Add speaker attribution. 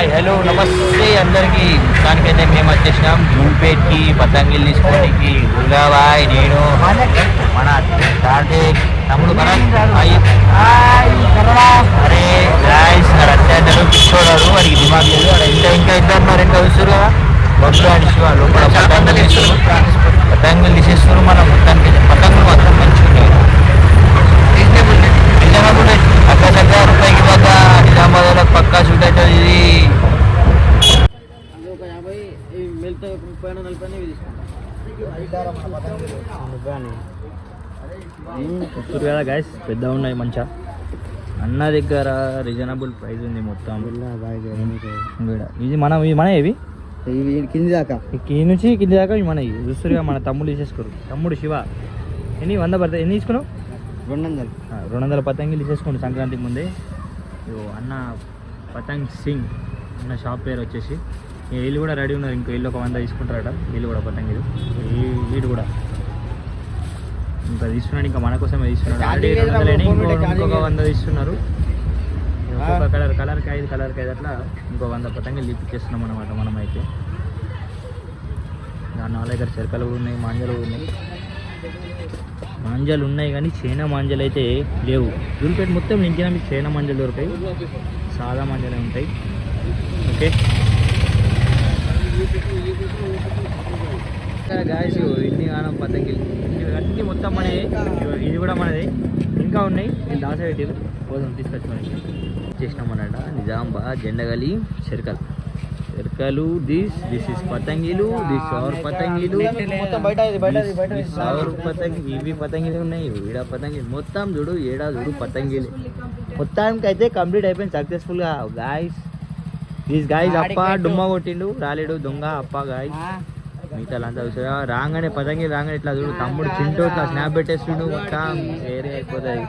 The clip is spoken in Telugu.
Speaker 1: హాయ్ హలో నమస్తే అందరికీ. మొత్తానికైతే మేము వచ్చేసినాం జూన్పేట్కి పతంగిలు తీసుకోవడానికి. దుర్గాబాయ్, నేను, మన కార్తీక్ తమ్ముడు అరే గాయస్ అత్యంతలు కూర్చోడారు. వాడికి దిమాగ్ లేదు. వాడు ఇంకా ఇద్దరు మరి ఇంకా చూస్తారు కదా బొట్లు అడిచి వాళ్ళు కూడా పతంగులు తీసేస్తారు. మనం మొత్తానికి పతంగులు మాత్రం మంచిగా ఉన్నాయి. రీజనబుల్ అక్కడ దగ్గర రూపాయికి వద్ద నిజామాబాద్ పక్కా షూట్ అవుతుంది. ఇది చూస్తారు కదా గాయస్, పెద్దగా ఉన్నాయి మంచిగా. అన్న దగ్గర రీజనబుల్ ప్రైస్ ఉంది మొత్తం. ఇది మన ఇవి
Speaker 2: కింది దాకా
Speaker 1: కింది నుంచి కింది దాకా మన చూస్తురుగా. మన తమ్ముడు తీసేసుకోరు. తమ్ముడు శివ ఎన్ని 100 పడతాయి. ఎన్ని తీసుకున్నావు? 200 పతంగిలు తీసేసుకోండి సంక్రాంతికి ముందే. అన్న పతంగ్ సింగ్ అన్న షాప్ పేరు వచ్చేసి. వీళ్ళు కూడా రెడీ ఉన్నారు. ఇంకో వీళ్ళు ఒక 100 తీసుకుంటారట. వీళ్ళు కూడా పతంగిలు. వీడు కూడా ఇంకా తీసుకున్నాడు. ఇంకా మన కోసమే తీసుకున్నాడు. ఆల్రెడీ 200 ఇంకొక 100 తీసుకున్నారు. ఒక్కొక్క కలర్కి 5 అట్లా ఇంకో 100 పతంగిలు తీపిచ్చేస్తున్నాం అనమాట మనమైతే. దాని వాళ్ళ దగ్గర చెరకలు కూడా ఉన్నాయి, మాంజాలు కూడా ఉన్నాయి. మాంజాలు ఉన్నాయి కానీ చైనా మాంజాలు అయితే లేవు. దూరిపేట మొత్తం నించిన మీకు చైనా మాంజాలు దొరుకుతాయి, సాదా మాంజాలు ఉంటాయి. ఓకే గాయస్, ఇన్ని కాలం పతంగిలు అన్నీ మొత్తం మనది. ఇది కూడా మనది. ఇంకా ఉన్నాయి. నేను దాసపెట్టారు కోసం తీసుకొచ్చి మనకి చేసినామన్నట. నిజామాబాద్ జెండగలి చెరకలు. దిస్ ఇస్ పతంగిలు. దిస్ అవర్ పతంగిలు. ఇవి పతంగిలు ఉన్నాయి. ఈడ పతంగిలు మొత్తం చూడు. ఏడా చూడు పతంగిలు. మొత్తానికి అయితే కంప్లీట్ అయిపోయింది సక్సెస్ఫుల్గా గాయస్. దిస్ గాయస్ అప్ప డుమ్మ కొట్టిండు, రాలేడు దొంగ అప్ప గాయస్. మిగతా అంతా చూసారా. రాగానే పతంగి రాగానే ఇట్లా చూడు తమ్ముడు చింటూ ఇట్లా స్నాప్ పెట్టేస్తుండు. మొత్తం వేరే అయిపోతుంది.